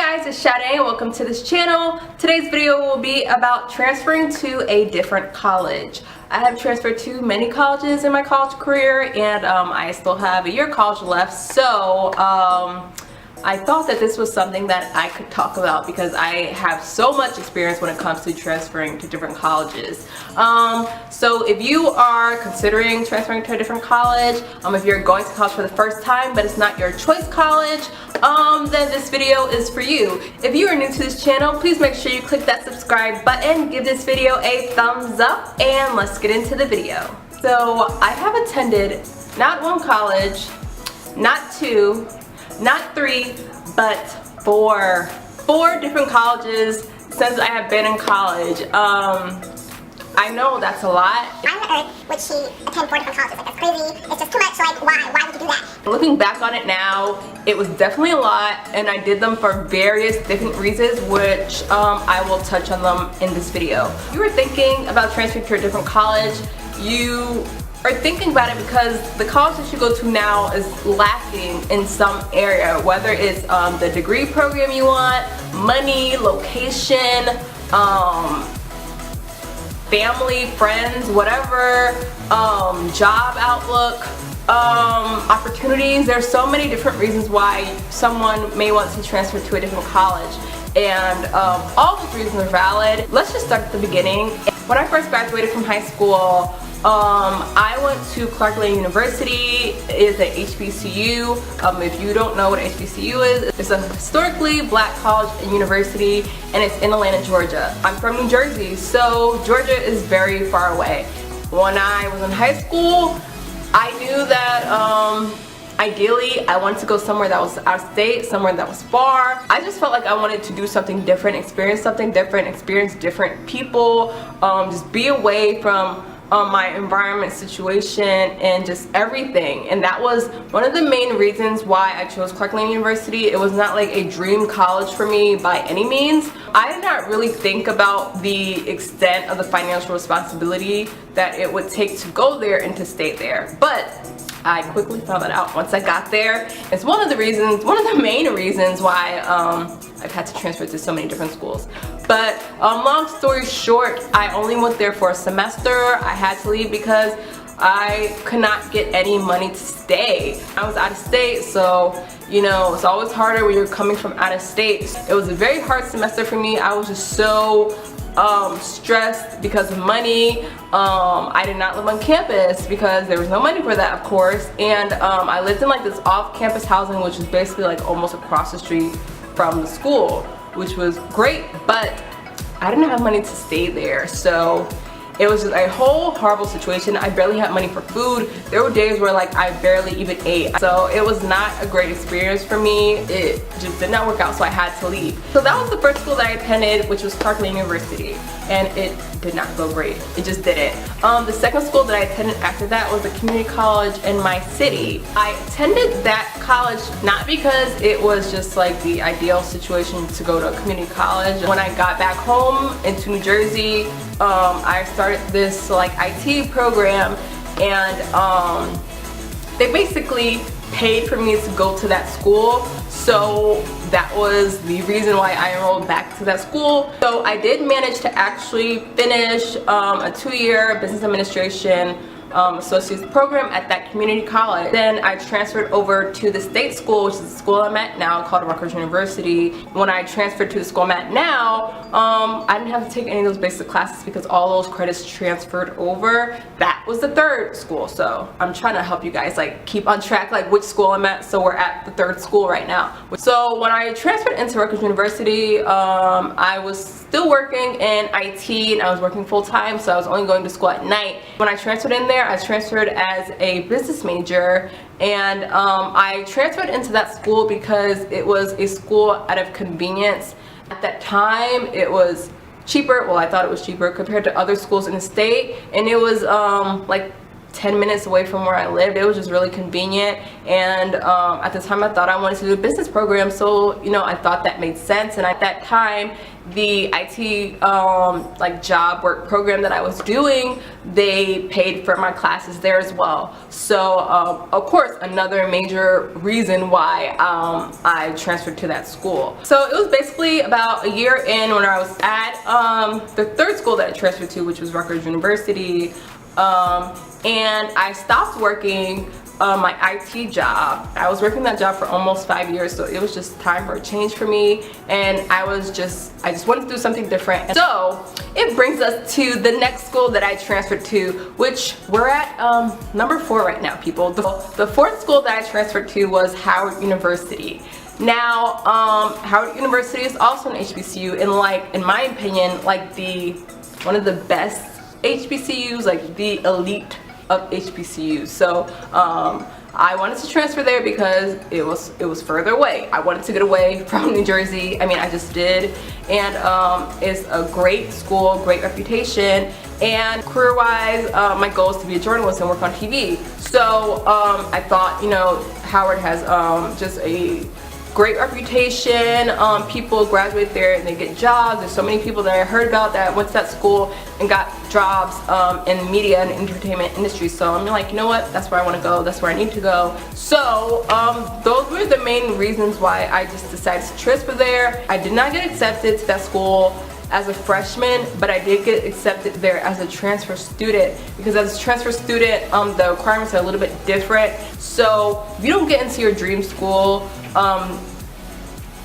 guys, it's Misshadei and welcome to this channel. Today's video will be about transferring to a different college. I have transferred to many colleges in my college career and I still have a year of college left, so I thought that this was something that I could talk about because I have so much experience when it comes to transferring to different colleges. So if you are considering transferring to a different college, if you're going to college for the first time but it's not your choice college, then this video is for you. If you are new to this channel, please make sure you click that subscribe button, give this video a thumbs up, and let's get into the video. So I have attended not one college, not two, not three, but four different colleges since I have been in college. I know that's a lot. I'm the earth, would she attend 4 different colleges? Like, that's crazy. It's just too much. So, like, why would you do that? Looking back on it now, it was definitely a lot, and I did them for various different reasons, which I will touch on them in this video. If you were thinking about transferring to a different college, you are thinking about it because the college that you go to now is lacking in some area, whether it's the degree program you want, money, location, family, friends, whatever, job outlook, opportunities. There's so many different reasons why someone may want to transfer to a different college, and all those reasons are valid. Let's just start at the beginning. When I first graduated from high school, I went to Clark Atlanta University. It's an HBCU. If you don't know what HBCU is, it's a historically black college and university, and it's in Atlanta, Georgia. I'm from New Jersey, so Georgia is very far away. When I was in high school, I knew that ideally I wanted to go somewhere that was out of state, somewhere that was far. I just felt like I wanted to do something different, experience something different, experience different people, just be away from my environment, situation, and just everything. And that was one of the main reasons why I chose Clark Atlanta University. It was not like a dream college for me by any means. I did not really think about the extent of the financial responsibility that it would take to go there and to stay there, but I quickly found that out once I got there. It's one of the main reasons why I've had to transfer to so many different schools. But long story short, I only went there for a semester. I had to leave because I could not get any money to stay. I was out of state, so you know, it's always harder when you're coming from out of state. It was a very hard semester for me. I was just so stressed because of money. I did not live on campus because there was no money for that, of course, and I lived in like this off-campus housing, which is basically like almost across the street from the school, which was great, but I didn't have money to stay there, so it was just a whole horrible situation. I barely had money for food. There were days where like I barely even ate. So it was not a great experience for me. It just did not work out, so I had to leave. So that was the first school that I attended, which was Clark Atlanta University, and it did not go great. It just didn't. The second school that I attended after that was a community college in my city. I attended that college not because it was just like the ideal situation to go to a community college. When I got back home into New Jersey, I started this like IT program, and they basically paid for me to go to that school, so that was the reason why I enrolled back to that school. So I did manage to actually finish a 2-year business administration associate's program at that community college. Then I transferred over to the state school, which is the school I'm at now, called Rutgers University. When I transferred to the school I'm at now, I didn't have to take any of those basic classes because all those credits transferred over. That was the third school, so I'm trying to help you guys like keep on track like which school I'm at. So we're at the third school right now. So when I transferred into Rutgers University, I was still working in IT, and I was working full-time, so I was only going to school at night. When I transferred in there, I transferred as a business major, and I transferred into that school because it was a school out of convenience. At that time, it was cheaper. Well, I thought it was cheaper compared to other schools in the state, and it was like 10 minutes away from where I lived. It was just really convenient, and at the time I thought I wanted to do a business program, so you know, I thought that made sense. And at that time, the IT like job work program that I was doing, they paid for my classes there as well. So of course, another major reason why I transferred to that school. So it was basically about a year in when I was at the third school that I transferred to, which was Rutgers University. And I stopped working my IT job. I was working that job for almost 5 years, so it was just time for a change for me, and I just wanted to do something different. And so it brings us to the next school that I transferred to, which we're at number 4 right now, people. The fourth school that I transferred to was Howard University. Now, Howard University is also an HBCU, and like, in my opinion, like one of the best HBCUs, like the elite of HBCUs. So I wanted to transfer there because it was further away. I wanted to get away from New Jersey. I mean, I just did. And it's a great school, great reputation, and career-wise, my goal is to be a journalist and work on TV. So I thought, you know, Howard has just a great reputation. People graduate there and they get jobs. There's so many people that I heard about that went to that school and got jobs in media and entertainment industry. So I'm like, you know what, that's where I want to go, that's where I need to go. So those were the main reasons why I just decided to transfer there. I did not get accepted to that school as a freshman, but I did get accepted there as a transfer student, because as a transfer student, the requirements are a little bit different. So if you don't get into your dream school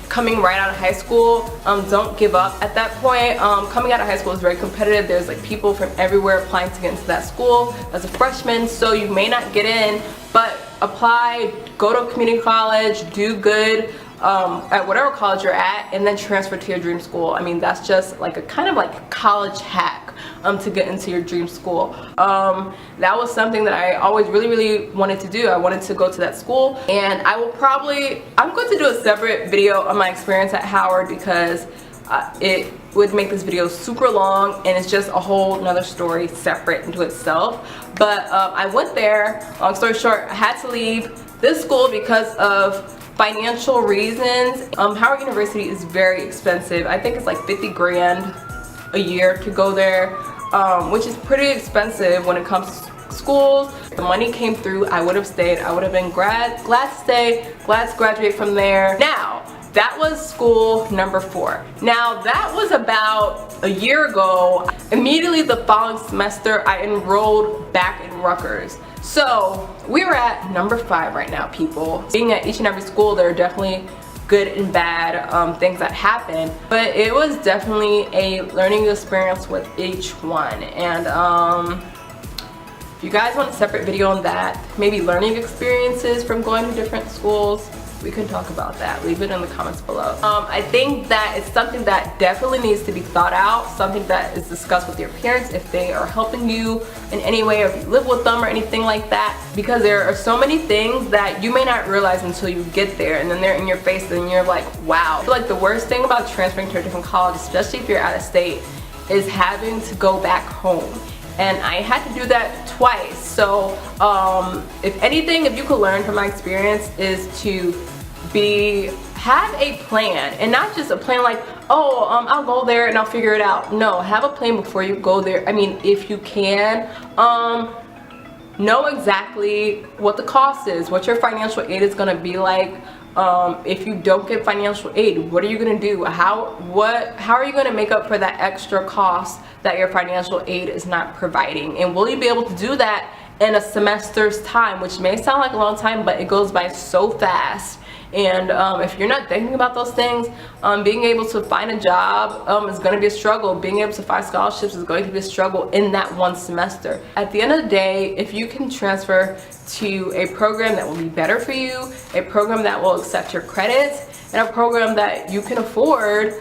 coming right out of high school, don't give up at that point. Coming out of high school is very competitive. There's like people from everywhere applying to get into that school as a freshman, so you may not get in, but apply, go to a community college, do good at whatever college you're at, and then transfer to your dream school. I mean, that's just like a kind of like college hack to get into your dream school. That was something that I always really wanted to do. I wanted to go to that school, and I'm going to do a separate video on my experience at Howard, because it would make this video super long, and it's just a whole nother story separate into itself. But I went there. Long story short, I had to leave this school because of financial reasons. Howard University is very expensive. I think it's like 50 grand a year to go there, which is pretty expensive when it comes to schools. If the money came through, I would have stayed. I would have been glad to stay, glad to graduate from there. Now, that was school number 4. Now, that was about a year ago. Immediately the following semester, I enrolled back in Rutgers. So we were at number 5 right now, people. Being at each and every school, there are definitely good and bad things that happen, but it was definitely a learning experience with each one. And if you guys want a separate video on that, maybe learning experiences from going to different schools, we can talk about that. Leave it in the comments below. I think that it's something that definitely needs to be thought out, something that is discussed with your parents if they are helping you in any way, or if you live with them or anything like that, because there are so many things that you may not realize until you get there, and then they're in your face and you're like, wow. I feel like the worst thing about transferring to a different college, especially if you're out of state, is having to go back home. And I had to do that twice. So if anything, if you could learn from my experience, is to have a plan, and not just a plan like, oh, I'll go there and I'll figure it out. No, have a plan before you go there. I mean, if you can, know exactly what the cost is, what your financial aid is gonna be like. If you don't get financial aid, what are you gonna do? How are you gonna make up for that extra cost that your financial aid is not providing? And will you be able to do that in a semester's time, which may sound like a long time, but it goes by so fast. And if you're not thinking about those things, being able to find a job is going to be a struggle. Being able to find scholarships is going to be a struggle in that one semester. At the end of the day, if you can transfer to a program that will be better for you, a program that will accept your credits, and a program that you can afford,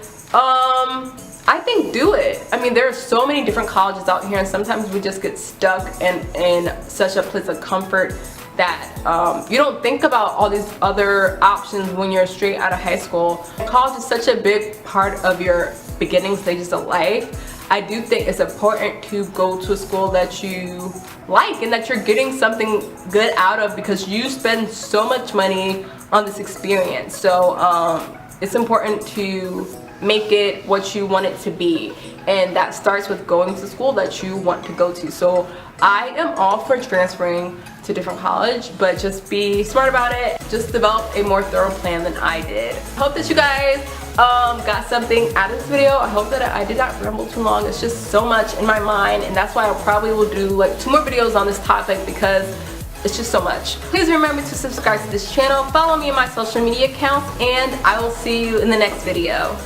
I think do it. I mean, there are so many different colleges out here, and sometimes we just get stuck in such a place of comfort that you don't think about all these other options when you're straight out of high school. College is such a big part of your beginning stages of life. I do think it's important to go to a school that you like and that you're getting something good out of, because you spend so much money on this experience. So it's important to make it what you want it to be, and that starts with going to school that you want to go to. So I am all for transferring to different college, but just be smart about it. Just develop a more thorough plan than I did. I hope that you guys got something out of this video. I hope that I did not ramble too long. It's just so much in my mind, and that's why I probably will do like 2 more videos on this topic, because it's just so much. Please remember to subscribe to this channel, follow me on my social media accounts, and I will see you in the next video.